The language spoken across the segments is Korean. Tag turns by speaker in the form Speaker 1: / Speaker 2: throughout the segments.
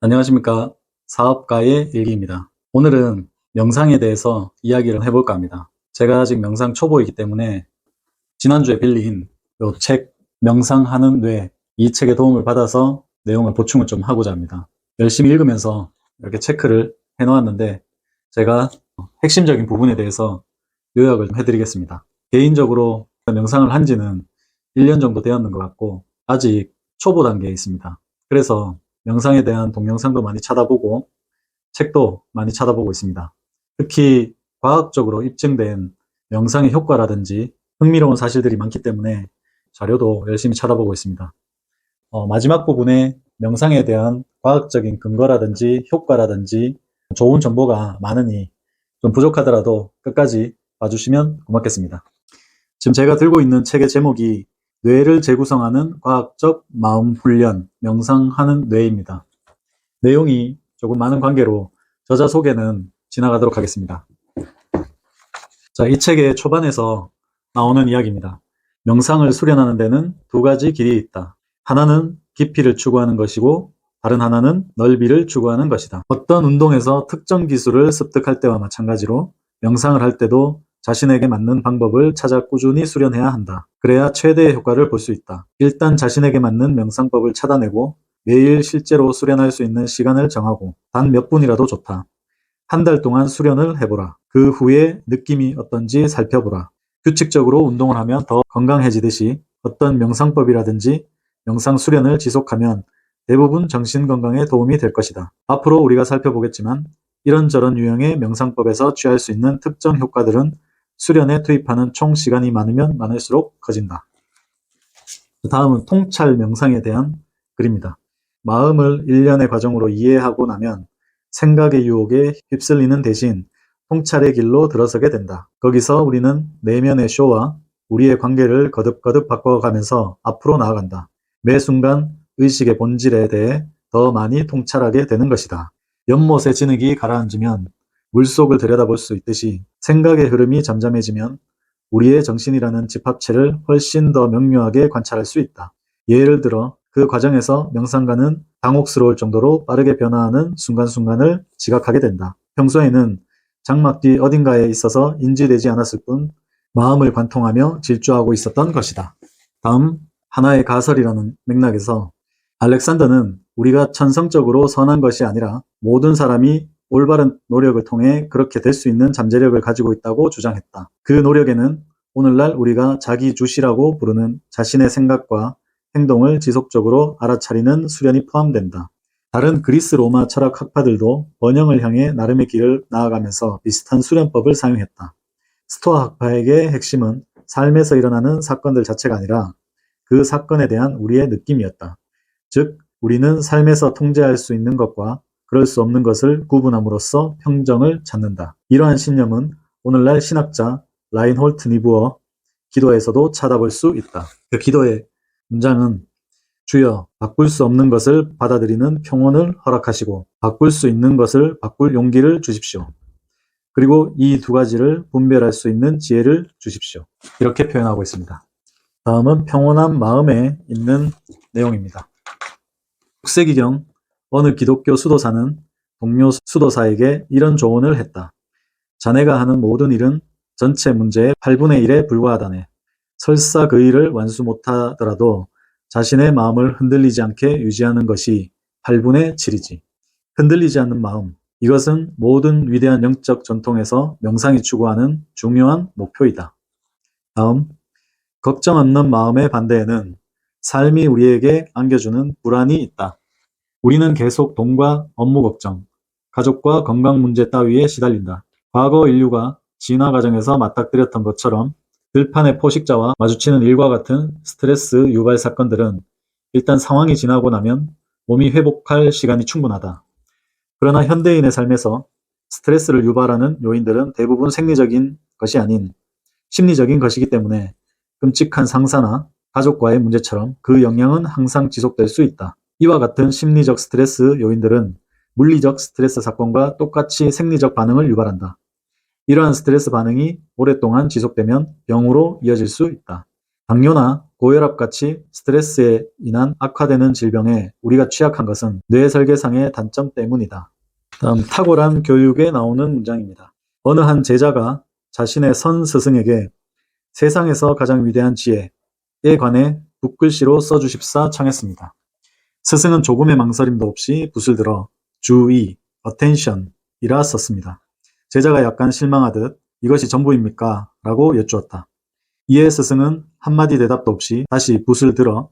Speaker 1: 안녕하십니까. 사업가의 일기입니다. 오늘은 명상에 대해서 이야기를 해볼까 합니다. 제가 아직 명상 초보이기 때문에 지난주에 빌린 이 책 명상하는 뇌, 이 책의 도움을 받아서 내용을 보충을 좀 하고자 합니다. 열심히 읽으면서 이렇게 체크를 해 놓았는데 제가 핵심적인 부분에 대해서 요약을 좀 해드리겠습니다. 개인적으로 명상을 한 지는 1년 정도 되었는 것 같고 아직 초보 단계에 있습니다. 그래서 명상에 대한 동영상도 많이 찾아보고 책도 많이 찾아보고 있습니다. 특히 과학적으로 입증된 명상의 효과라든지 흥미로운 사실들이 많기 때문에 자료도 열심히 찾아보고 있습니다. 마지막 부분에 명상에 대한 과학적인 근거라든지 효과라든지 좋은 정보가 많으니 좀 부족하더라도 끝까지 봐주시면 고맙겠습니다. 지금 제가 들고 있는 책의 제목이 뇌를 재구성하는 과학적 마음 훈련, 명상하는 뇌입니다. 내용이 조금 많은 관계로 저자 소개는 지나가도록 하겠습니다. 자, 이 책의 초반에서 나오는 이야기입니다. 명상을 수련하는 데는 두 가지 길이 있다. 하나는 깊이를 추구하는 것이고 다른 하나는 넓이를 추구하는 것이다. 어떤 운동에서 특정 기술을 습득할 때와 마찬가지로 명상을 할 때도 자신에게 맞는 방법을 찾아 꾸준히 수련해야 한다. 그래야 최대의 효과를 볼 수 있다. 일단 자신에게 맞는 명상법을 찾아내고 매일 실제로 수련할 수 있는 시간을 정하고 단 몇 분이라도 좋다. 한 달 동안 수련을 해보라. 그 후에 느낌이 어떤지 살펴보라. 규칙적으로 운동을 하면 더 건강해지듯이 어떤 명상법이라든지 명상 수련을 지속하면 대부분 정신건강에 도움이 될 것이다. 앞으로 우리가 살펴보겠지만 이런저런 유형의 명상법에서 취할 수 있는 특정 효과들은 수련에 투입하는 총 시간이 많으면 많을수록 커진다. 다음은 통찰 명상에 대한 글입니다. 마음을 일련의 과정으로 이해하고 나면 생각의 유혹에 휩쓸리는 대신 통찰의 길로 들어서게 된다. 거기서 우리는 내면의 쇼와 우리의 관계를 거듭거듭 바꿔가면서 앞으로 나아간다. 매 순간 의식의 본질에 대해 더 많이 통찰하게 되는 것이다. 연못의 진흙이 가라앉으면 물속을 들여다볼 수 있듯이 생각의 흐름이 잠잠해지면 우리의 정신이라는 집합체를 훨씬 더 명료하게 관찰할 수 있다. 예를 들어 그 과정에서 명상가는 당혹스러울 정도로 빠르게 변화하는 순간순간을 지각하게 된다. 평소에는 장막 뒤 어딘가에 있어서 인지되지 않았을 뿐 마음을 관통하며 질주하고 있었던 것이다. 다음 하나의 가설이라는 맥락에서 알렉산더는 우리가 천성적으로 선한 것이 아니라 모든 사람이 올바른 노력을 통해 그렇게 될 수 있는 잠재력을 가지고 있다고 주장했다. 그 노력에는 오늘날 우리가 자기주시라고 부르는 자신의 생각과 행동을 지속적으로 알아차리는 수련이 포함된다. 다른 그리스 로마 철학 학파들도 번영을 향해 나름의 길을 나아가면서 비슷한 수련법을 사용했다. 스토아 학파에게 핵심은 삶에서 일어나는 사건들 자체가 아니라 그 사건에 대한 우리의 느낌이었다. 즉, 우리는 삶에서 통제할 수 있는 것과 그럴 수 없는 것을 구분함으로써 평정을 찾는다. 이러한 신념은 오늘날 신학자 라인홀트 니부어 기도에서도 찾아볼 수 있다. 그 기도의 문장은 주여, 바꿀 수 없는 것을 받아들이는 평온을 허락하시고 바꿀 수 있는 것을 바꿀 용기를 주십시오. 그리고 이 두 가지를 분별할 수 있는 지혜를 주십시오. 이렇게 표현하고 있습니다. 다음은 평온한 마음에 있는 내용입니다. 6세기경 어느 기독교 수도사는 동료 수도사에게 이런 조언을 했다. 자네가 하는 모든 일은 전체 문제의 8분의 1에 불과하다네. 설사 그 일을 완수 못하더라도 자신의 마음을 흔들리지 않게 유지하는 것이 8분의 7이지. 흔들리지 않는 마음, 이것은 모든 위대한 영적 전통에서 명상이 추구하는 중요한 목표이다. 다음, 걱정 없는 마음의 반대에는 삶이 우리에게 안겨주는 불안이 있다. 우리는 계속 돈과 업무 걱정, 가족과 건강 문제 따위에 시달린다. 과거 인류가 진화 과정에서 맞닥뜨렸던 것처럼 들판의 포식자와 마주치는 일과 같은 스트레스 유발 사건들은 일단 상황이 지나고 나면 몸이 회복할 시간이 충분하다. 그러나 현대인의 삶에서 스트레스를 유발하는 요인들은 대부분 생리적인 것이 아닌 심리적인 것이기 때문에 끔찍한 상사나 가족과의 문제처럼 그 영향은 항상 지속될 수 있다. 이와 같은 심리적 스트레스 요인들은 물리적 스트레스 사건과 똑같이 생리적 반응을 유발한다. 이러한 스트레스 반응이 오랫동안 지속되면 병으로 이어질 수 있다. 당뇨나 고혈압같이 스트레스에 인한 악화되는 질병에 우리가 취약한 것은 뇌 설계상의 단점 때문이다. 다음, 탁월한 교육에 나오는 문장입니다. 어느 한 제자가 자신의 선 스승에게 세상에서 가장 위대한 지혜에 관해 붓글씨로 써주십사 청했습니다. 스승은 조금의 망설임도 없이 붓을 들어 주의, attention 이라 썼습니다. 제자가 약간 실망하듯 이것이 전부입니까? 라고 여쭈었다. 이에 스승은 한마디 대답도 없이 다시 붓을 들어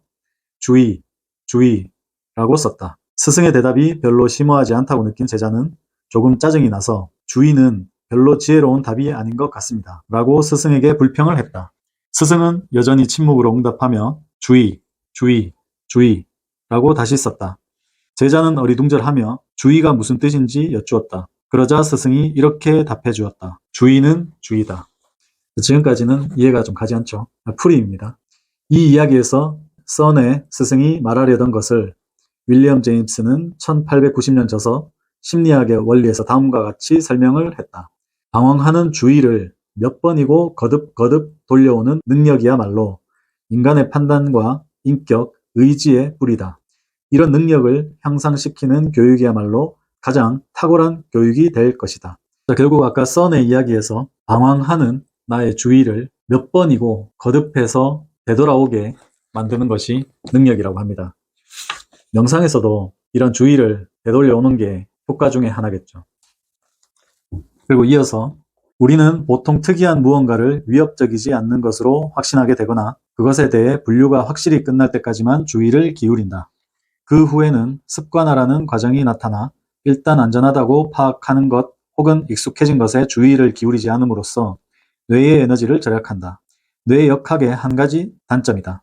Speaker 1: 주의, 주의라고 썼다. 스승의 대답이 별로 심오하지 않다고 느낀 제자는 조금 짜증이 나서 주의는 별로 지혜로운 답이 아닌 것 같습니다. 라고 스승에게 불평을 했다. 스승은 여전히 침묵으로 응답하며 주의, 주의, 주의 라고 다시 썼다. 제자는 어리둥절하며 주의가 무슨 뜻인지 여쭈었다. 그러자 스승이 이렇게 답해 주었다. 주의는 주의다. 지금까지는 이해가 좀 가지 않죠. 풀이입니다. 이 이야기에서 선의 스승이 말하려던 것을 윌리엄 제임스는 1890년 저서 심리학의 원리에서 다음과 같이 설명을 했다. 방황하는 주의를 몇 번이고 거듭 돌려오는 능력이야말로 인간의 판단과 인격, 의지의 뿌리다. 이런 능력을 향상시키는 교육이야말로 가장 탁월한 교육이 될 것이다. 자, 결국 아까 선의 이야기에서 방황하는 나의 주의를 몇 번이고 거듭해서 되돌아오게 만드는 것이 능력이라고 합니다. 명상에서도 이런 주의를 되돌려오는 게 효과 중에 하나겠죠. 그리고 이어서 우리는 보통 특이한 무언가를 위협적이지 않는 것으로 확신하게 되거나 그것에 대해 분류가 확실히 끝날 때까지만 주의를 기울인다. 그 후에는 습관화라는 과정이 나타나 일단 안전하다고 파악하는 것 혹은 익숙해진 것에 주의를 기울이지 않음으로써 뇌의 에너지를 절약한다. 뇌의 역학의 한 가지 단점이다.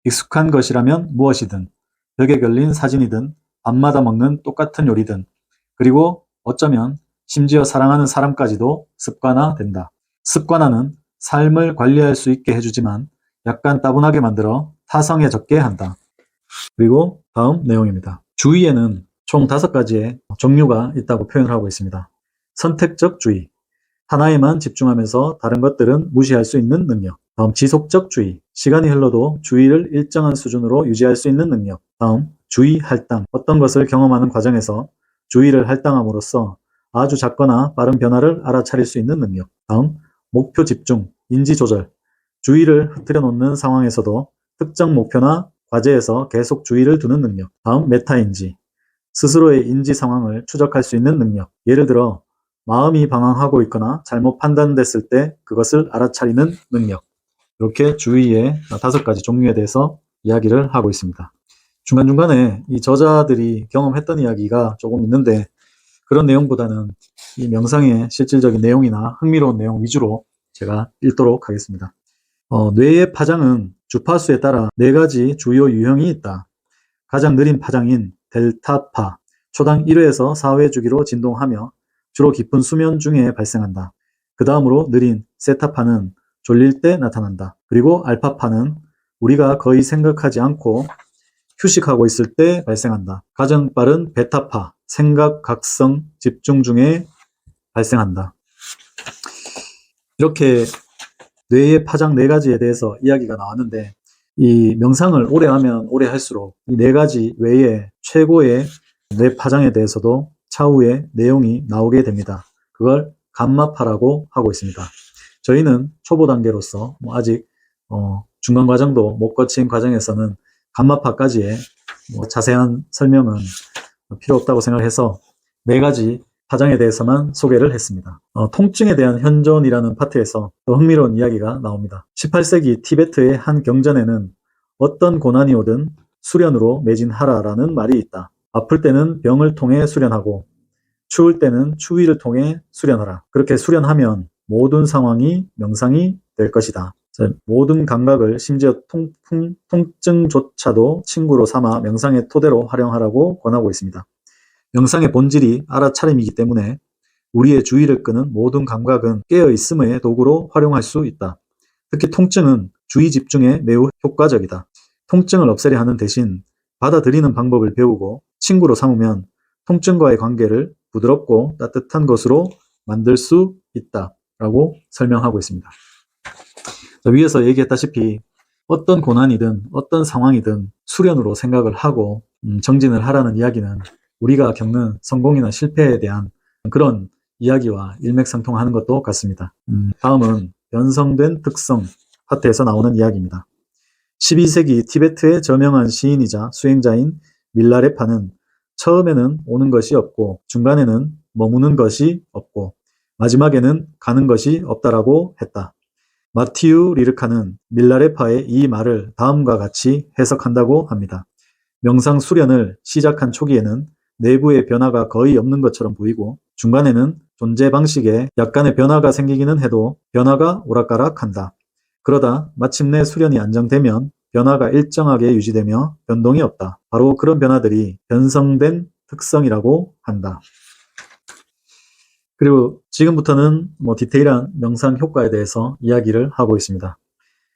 Speaker 1: 익숙한 것이라면 무엇이든, 벽에 걸린 사진이든, 밤마다 먹는 똑같은 요리든, 그리고 어쩌면 심지어 사랑하는 사람까지도 습관화된다. 습관화는 삶을 관리할 수 있게 해주지만 약간 따분하게 만들어 타성해졌게 한다. 그리고 다음 내용입니다. 주의에는 총 5가지의 종류가 있다고 표현을 하고 있습니다. 선택적 주의, 하나에만 집중하면서 다른 것들은 무시할 수 있는 능력. 다음, 지속적 주의, 시간이 흘러도 주의를 일정한 수준으로 유지할 수 있는 능력. 다음, 주의 할당, 어떤 것을 경험하는 과정에서 주의를 할당함으로써 아주 작거나 빠른 변화를 알아차릴 수 있는 능력. 다음, 목표 집중, 인지 조절, 주의를 흐트려 놓는 상황에서도 특정 목표나 과제에서 계속 주의를 두는 능력. 다음, 메타인지, 스스로의 인지 상황을 추적할 수 있는 능력. 예를 들어 마음이 방황하고 있거나 잘못 판단됐을 때 그것을 알아차리는 능력. 이렇게 주의의 5가지 종류에 대해서 이야기를 하고 있습니다. 중간중간에 이 저자들이 경험했던 이야기가 조금 있는데 그런 내용보다는 이 명상의 실질적인 내용이나 흥미로운 내용 위주로 제가 읽도록 하겠습니다. 뇌의 파장은 주파수에 따라 4가지 주요 유형이 있다. 가장 느린 파장인 델타파, 초당 1회에서 4회 주기로 진동하며 주로 깊은 수면 중에 발생한다. 그 다음으로 느린 세타파는 졸릴 때 나타난다. 그리고 알파파는 우리가 거의 생각하지 않고 휴식하고 있을 때 발생한다. 가장 빠른 베타파, 생각, 각성, 집중 중에 발생한다. 이렇게 뇌의 파장 4가지에 대해서 이야기가 나왔는데 이 명상을 오래 하면 오래 할수록 이 4가지 외에 최고의 뇌 파장에 대해서도 차후에 내용이 나오게 됩니다. 그걸 감마파라고 하고 있습니다. 저희는 초보 단계로서 아직 중간 과정도 못 거친 과정에서는 감마파까지의 자세한 설명은 필요 없다고 생각해서 4가지 파장에 대해서만 소개를 했습니다. 통증에 대한 현존이라는 파트에서 더 흥미로운 이야기가 나옵니다. 18세기 티베트의 한 경전에는 어떤 고난이 오든 수련으로 매진하라라는 말이 있다. 아플 때는 병을 통해 수련하고 추울 때는 추위를 통해 수련하라. 그렇게 수련하면 모든 상황이 명상이 될 것이다. 모든 감각을 심지어 통증조차도 친구로 삼아 명상의 토대로 활용하라고 권하고 있습니다. 명상의 본질이 알아차림이기 때문에 우리의 주의를 끄는 모든 감각은 깨어있음의 도구로 활용할 수 있다. 특히 통증은 주의 집중에 매우 효과적이다. 통증을 없애려 하는 대신 받아들이는 방법을 배우고 친구로 삼으면 통증과의 관계를 부드럽고 따뜻한 것으로 만들 수 있다라고 설명하고 있습니다. 위에서 얘기했다시피 어떤 고난이든 어떤 상황이든 수련으로 생각을 하고 정진을 하라는 이야기는 우리가 겪는 성공이나 실패에 대한 그런 이야기와 일맥상통하는 것도 같습니다. 다음은 변성된 특성 파트에서 나오는 이야기입니다. 12세기 티베트의 저명한 시인이자 수행자인 밀라레파는 처음에는 오는 것이 없고 중간에는 머무는 것이 없고 마지막에는 가는 것이 없다라고 했다. 마티유 리르카는 밀라레파의 이 말을 다음과 같이 해석한다고 합니다. 명상 수련을 시작한 초기에는 내부의 변화가 거의 없는 것처럼 보이고 중간에는 존재 방식에 약간의 변화가 생기기는 해도 변화가 오락가락한다. 그러다 마침내 수련이 안정되면 변화가 일정하게 유지되며 변동이 없다. 바로 그런 변화들이 변성된 특성이라고 한다. 그리고 지금부터는 디테일한 명상 효과에 대해서 이야기를 하고 있습니다.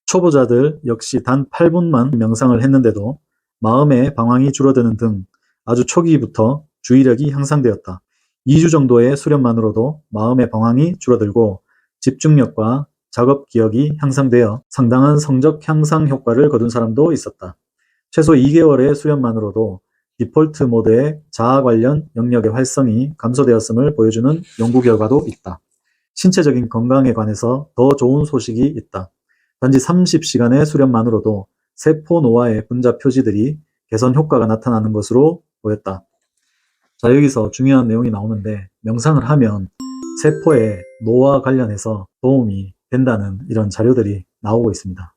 Speaker 1: 초보자들 역시 단 8분만 명상을 했는데도 마음의 방황이 줄어드는 등 아주 초기부터 주의력이 향상되었다. 2주 정도의 수련만으로도 마음의 방황이 줄어들고 집중력과 작업 기억이 향상되어 상당한 성적 향상 효과를 거둔 사람도 있었다. 최소 2개월의 수련만으로도 디폴트 모드의 자아 관련 영역의 활성이 감소되었음을 보여주는 연구 결과도 있다. 신체적인 건강에 관해서 더 좋은 소식이 있다. 단지 30시간의 수련만으로도 세포 노화의 분자 표지들이 개선 효과가 나타나는 것으로 보였다. 자, 여기서 중요한 내용이 나오는데 명상을 하면 세포의 노화 관련해서 도움이 된다는 이런 자료들이 나오고 있습니다.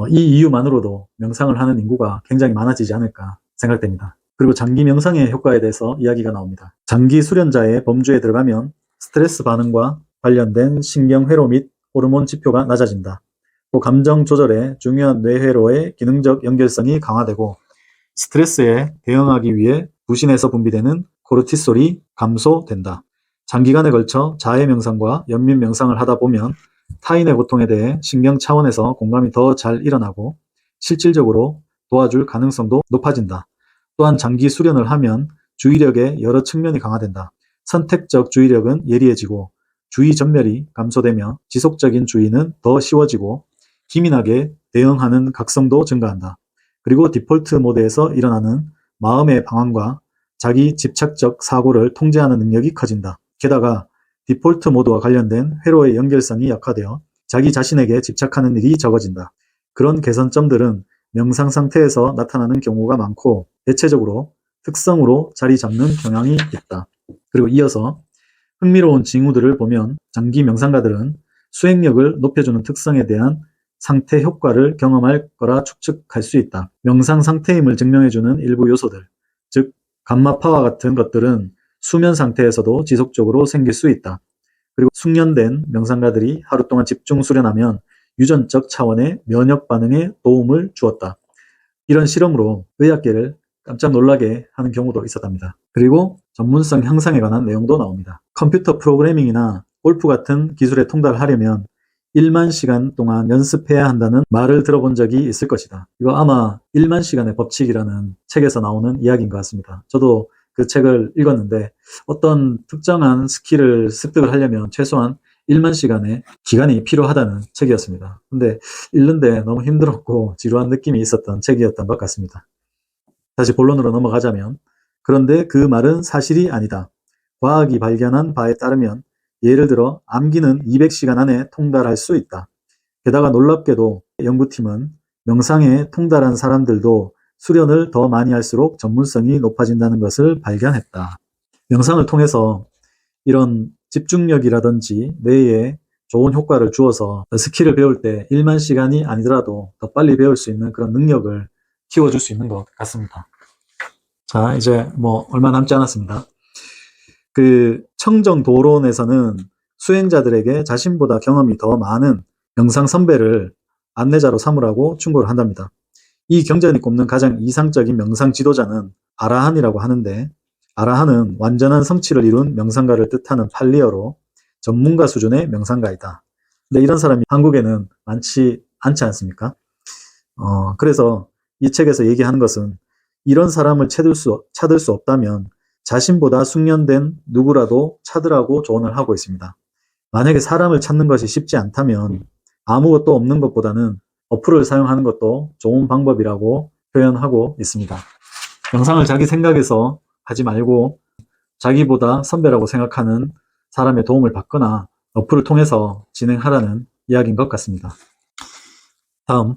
Speaker 1: 이 이유만으로도 명상을 하는 인구가 굉장히 많아지지 않을까 생각됩니다. 그리고 장기 명상의 효과에 대해서 이야기가 나옵니다. 장기 수련자의 범주에 들어가면 스트레스 반응과 관련된 신경회로 및 호르몬 지표가 낮아진다. 또 감정 조절에 중요한 뇌회로의 기능적 연결성이 강화되고 스트레스에 대응하기 위해 부신에서 분비되는 코르티솔이 감소된다. 장기간에 걸쳐 자해 명상과 연민 명상을 하다 보면 타인의 고통에 대해 신경 차원에서 공감이 더 잘 일어나고 실질적으로 도와줄 가능성도 높아진다. 또한 장기 수련을 하면 주의력의 여러 측면이 강화된다. 선택적 주의력은 예리해지고 주의 전멸이 감소되며 지속적인 주의는 더 쉬워지고 기민하게 대응하는 각성도 증가한다. 그리고 디폴트 모드에서 일어나는 마음의 방황과 자기 집착적 사고를 통제하는 능력이 커진다. 게다가 디폴트 모드와 관련된 회로의 연결성이 약화되어 자기 자신에게 집착하는 일이 적어진다. 그런 개선점들은 명상 상태에서 나타나는 경우가 많고 대체적으로 특성으로 자리 잡는 경향이 있다. 그리고 이어서 흥미로운 징후들을 보면 장기 명상가들은 수행력을 높여주는 특성에 대한 상태 효과를 경험할 거라 추측할 수 있다. 명상 상태임을 증명해주는 일부 요소들, 즉 감마파와 같은 것들은 수면 상태에서도 지속적으로 생길 수 있다. 그리고 숙련된 명상가들이 하루 동안 집중 수련하면 유전적 차원의 면역 반응에 도움을 주었다. 이런 실험으로 의학계를 깜짝 놀라게 하는 경우도 있었답니다. 그리고 전문성 향상에 관한 내용도 나옵니다. 컴퓨터 프로그래밍이나 골프 같은 기술에 통달하려면 1만 시간 동안 연습해야 한다는 말을 들어본 적이 있을 것이다. 이거 아마 1만 시간의 법칙이라는 책에서 나오는 이야기인 것 같습니다. 저도 그 책을 읽었는데 어떤 특정한 스킬을 습득을 하려면 최소한 1만 시간의 기간이 필요하다는 책이었습니다. 근데 읽는데 너무 힘들었고 지루한 느낌이 있었던 책이었던 것 같습니다. 다시 본론으로 넘어가자면 그런데 그 말은 사실이 아니다. 과학이 발견한 바에 따르면 예를 들어 암기는 200시간 안에 통달할 수 있다. 게다가 놀랍게도 연구팀은 명상에 통달한 사람들도 수련을 더 많이 할수록 전문성이 높아진다는 것을 발견했다. 명상을 통해서 이런 집중력이라든지 뇌에 좋은 효과를 주어서 스킬을 배울 때 1만 시간이 아니더라도 더 빨리 배울 수 있는 그런 능력을 키워줄 수 있는 것 같습니다. 자, 이제 얼마 남지 않았습니다. 그 청정도론에서는 수행자들에게 자신보다 경험이 더 많은 명상 선배를 안내자로 삼으라고 충고를 한답니다. 이 경전이 꼽는 가장 이상적인 명상 지도자는 아라한이라고 하는데 아라한은 완전한 성취를 이룬 명상가를 뜻하는 팔리어로 전문가 수준의 명상가이다. 근데 이런 사람이 한국에는 많지 않지 않습니까? 그래서 이 책에서 얘기하는 것은 이런 사람을 찾을 수 없다면 자신보다 숙련된 누구라도 찾으라고 조언을 하고 있습니다. 만약에 사람을 찾는 것이 쉽지 않다면 아무것도 없는 것보다는 어플을 사용하는 것도 좋은 방법이라고 표현하고 있습니다. 명상을 자기 생각에서 하지 말고 자기보다 선배라고 생각하는 사람의 도움을 받거나 어플을 통해서 진행하라는 이야기인 것 같습니다. 다음,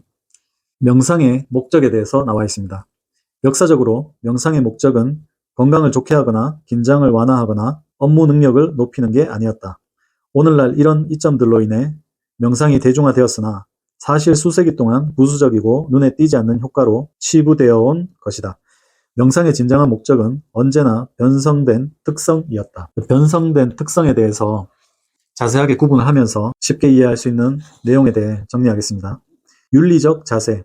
Speaker 1: 명상의 목적에 대해서 나와 있습니다. 역사적으로 명상의 목적은 건강을 좋게 하거나 긴장을 완화하거나 업무 능력을 높이는 게 아니었다. 오늘날 이런 이점들로 인해 명상이 대중화되었으나 사실 수세기 동안 부수적이고 눈에 띄지 않는 효과로 치부되어 온 것이다. 명상의 진정한 목적은 언제나 변성된 특성이었다. 변성된 특성에 대해서 자세하게 구분을 하면서 쉽게 이해할 수 있는 내용에 대해 정리하겠습니다. 윤리적 자세,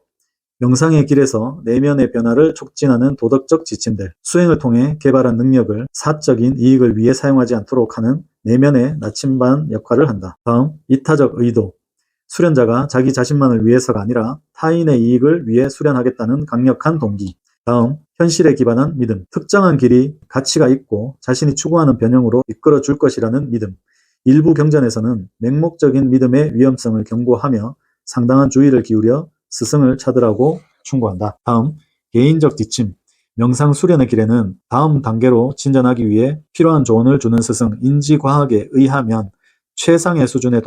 Speaker 1: 명상의 길에서 내면의 변화를 촉진하는 도덕적 지침들, 수행을 통해 개발한 능력을 사적인 이익을 위해 사용하지 않도록 하는 내면의 나침반 역할을 한다. 다음, 이타적 의도, 수련자가 자기 자신만을 위해서가 아니라 타인의 이익을 위해 수련하겠다는 강력한 동기. 다음, 현실에 기반한 믿음, 특정한 길이 가치가 있고 자신이 추구하는 변형으로 이끌어 줄 것이라는 믿음. 일부 경전에서는 맹목적인 믿음의 위험성을 경고하며 상당한 주의를 기울여 스승을 찾으라고 충고한다. 다음, 개인적 지침. 명상 수련의 길에는 다음 단계로 진전하기 위해 필요한 조언을 주는 스승, 인지과학에 의하면 최상의 수준에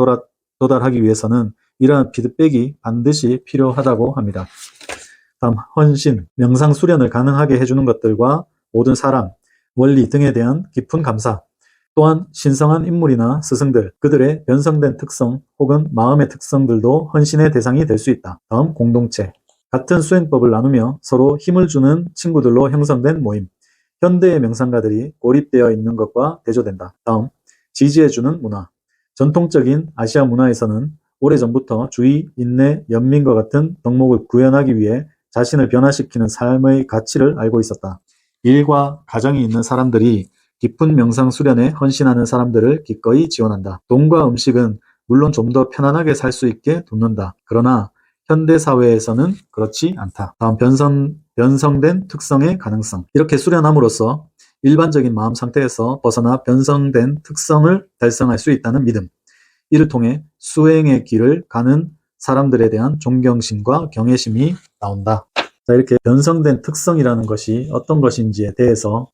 Speaker 1: 도달하기 위해서는 이러한 피드백이 반드시 필요하다고 합니다. 다음, 헌신. 명상 수련을 가능하게 해주는 것들과 모든 사람, 원리 등에 대한 깊은 감사. 또한 신성한 인물이나 스승들, 그들의 변성된 특성 혹은 마음의 특성들도 헌신의 대상이 될 수 있다. 다음, 공동체. 같은 수행법을 나누며 서로 힘을 주는 친구들로 형성된 모임. 현대의 명상가들이 고립되어 있는 것과 대조된다. 다음, 지지해주는 문화. 전통적인 아시아 문화에서는 오래전부터 주의, 인내, 연민과 같은 덕목을 구현하기 위해 자신을 변화시키는 삶의 가치를 알고 있었다. 일과 가정이 있는 사람들이 깊은 명상 수련에 헌신하는 사람들을 기꺼이 지원한다. 돈과 음식은 물론 좀 더 편안하게 살 수 있게 돕는다. 그러나 현대 사회에서는 그렇지 않다. 다음, 변성된 특성의 가능성. 이렇게 수련함으로써 일반적인 마음 상태에서 벗어나 변성된 특성을 달성할 수 있다는 믿음. 이를 통해 수행의 길을 가는 사람들에 대한 존경심과 경외심이 나온다. 자, 이렇게 변성된 특성이라는 것이 어떤 것인지에 대해서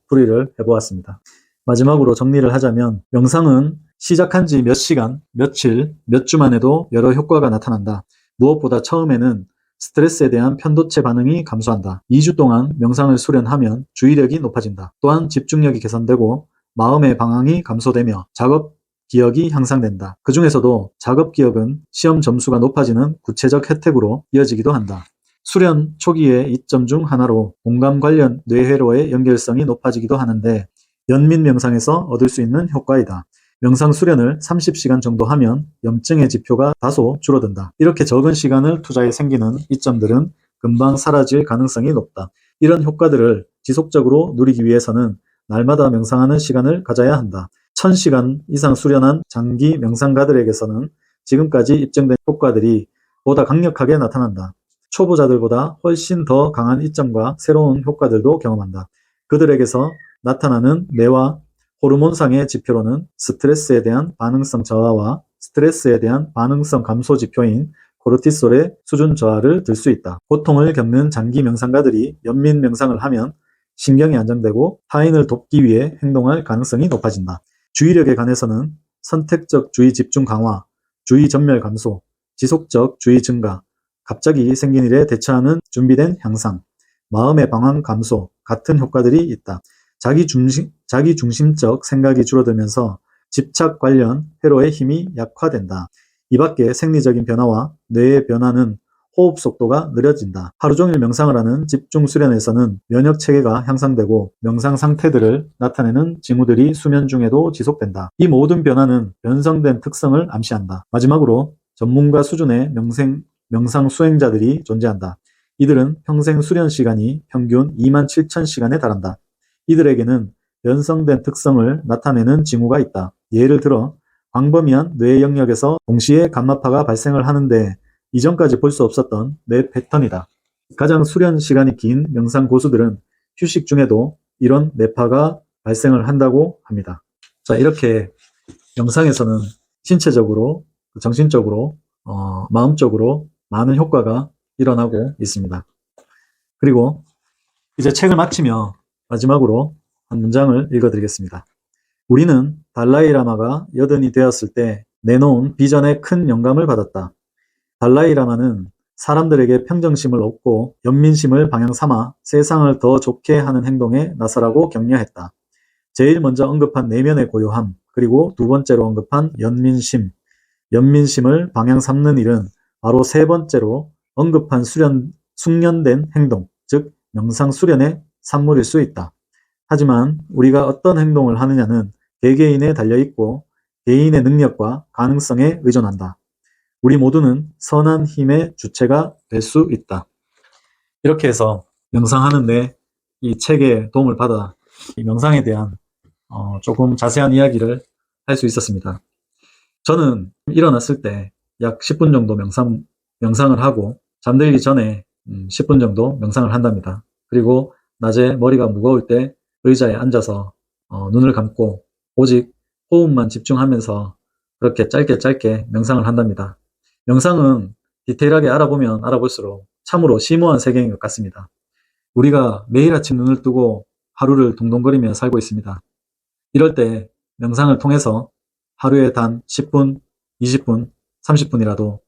Speaker 1: 풀이를 해보았습니다. 마지막으로 정리를 하자면 명상은 시작한 지 몇 시간, 며칠, 몇 주만 해도 여러 효과가 나타난다. 무엇보다 처음에는 스트레스에 대한 편도체 반응이 감소한다. 2주 동안 명상을 수련하면 주의력이 높아진다. 또한 집중력이 개선되고 마음의 방황이 감소되며 작업 기억이 향상된다. 그 중에서도 작업 기억은 시험 점수가 높아지는 구체적 혜택으로 이어지기도 한다. 수련 초기의 이점 중 하나로 공감 관련 뇌회로의 연결성이 높아지기도 하는데 연민 명상에서 얻을 수 있는 효과이다. 명상 수련을 30시간 정도 하면 염증의 지표가 다소 줄어든다. 이렇게 적은 시간을 투자해 생기는 이점들은 금방 사라질 가능성이 높다. 이런 효과들을 지속적으로 누리기 위해서는 날마다 명상하는 시간을 가져야 한다. 1000시간 이상 수련한 장기 명상가들에게서는 지금까지 입증된 효과들이 보다 강력하게 나타난다. 초보자들보다 훨씬 더 강한 이점과 새로운 효과들도 경험한다. 그들에게서 나타나는 뇌와 호르몬상의 지표로는 스트레스에 대한 반응성 저하와 스트레스에 대한 반응성 감소 지표인 코르티솔의 수준 저하를 들 수 있다. 고통을 겪는 장기 명상가들이 연민 명상을 하면 신경이 안정되고 타인을 돕기 위해 행동할 가능성이 높아진다. 주의력에 관해서는 선택적 주의 집중 강화, 주의 전멸 감소, 지속적 주의 증가, 갑자기 생긴 일에 대처하는 준비된 향상, 마음의 방황 감소 같은 효과들이 있다. 자기중심적 생각이 줄어들면서 집착 관련 회로의 힘이 약화된다. 이 밖에 생리적인 변화와 뇌의 변화는 호흡 속도가 느려진다. 하루 종일 명상을 하는 집중 수련에서는 면역 체계가 향상되고 명상 상태들을 나타내는 징후들이 수면 중에도 지속된다. 이 모든 변화는 변성된 특성을 암시한다. 마지막으로 전문가 수준의 명상 수행자들이 존재한다. 이들은 평생 수련 시간이 평균 27,000시간에 달한다. 이들에게는 변성된 특성을 나타내는 징후가 있다. 예를 들어 광범위한 뇌 영역에서 동시에 감마파가 발생을 하는데 이전까지 볼 수 없었던 뇌 패턴이다. 가장 수련 시간이 긴 명상 고수들은 휴식 중에도 이런 뇌파가 발생을 한다고 합니다. 자, 이렇게 명상에서는 신체적으로, 정신적으로, 마음적으로 많은 효과가 일어나고 있습니다. 그리고 이제 책을 마치며 마지막으로 한 문장을 읽어드리겠습니다. 우리는 달라이라마가 여든이 되었을 때 내놓은 비전에 큰 영감을 받았다. 달라이라마는 사람들에게 평정심을 얻고 연민심을 방향 삼아 세상을 더 좋게 하는 행동에 나서라고 격려했다. 제일 먼저 언급한 내면의 고요함, 그리고 두 번째로 언급한 연민심, 연민심을 방향 삼는 일은 바로 세 번째로 언급한 숙련된 행동, 즉 명상 수련의 산물일 수 있다. 하지만 우리가 어떤 행동을 하느냐는 개개인에 달려있고 개인의 능력과 가능성에 의존한다. 우리 모두는 선한 힘의 주체가 될 수 있다. 이렇게 해서 명상하는데 이 책의 도움을 받아 이 명상에 대한 조금 자세한 이야기를 할 수 있었습니다. 저는 일어났을 때 약 10분 정도 명상을 하고 잠들기 전에 10분 정도 명상을 한답니다. 그리고 낮에 머리가 무거울 때 의자에 앉아서 눈을 감고 오직 호흡만 집중하면서 그렇게 짧게 명상을 한답니다. 명상은 디테일하게 알아보면 알아볼수록 참으로 심오한 세계인 것 같습니다. 우리가 매일 아침 눈을 뜨고 하루를 동동거리며 살고 있습니다. 이럴 때 명상을 통해서 하루에 단 10분, 20분, 30분이라도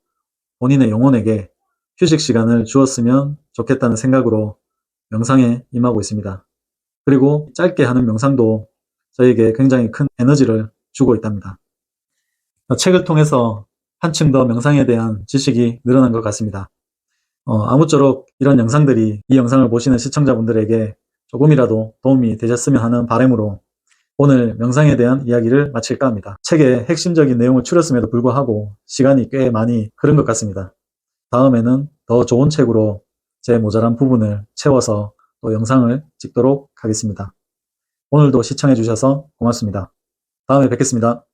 Speaker 1: 본인의 영혼에게 휴식 시간을 주었으면 좋겠다는 생각으로 명상에 임하고 있습니다. 그리고 짧게 하는 명상도 저에게 굉장히 큰 에너지를 주고 있답니다. 책을 통해서 한층 더 명상에 대한 지식이 늘어난 것 같습니다. 아무쪼록 이런 영상들이 이 영상을 보시는 시청자분들에게 조금이라도 도움이 되셨으면 하는 바람으로 오늘 명상에 대한 이야기를 마칠까 합니다. 책에 핵심적인 내용을 추렸음에도 불구하고 시간이 꽤 많이 흐른 것 같습니다. 다음에는 더 좋은 책으로 제 모자란 부분을 채워서 또 영상을 찍도록 하겠습니다. 오늘도 시청해 주셔서 고맙습니다. 다음에 뵙겠습니다.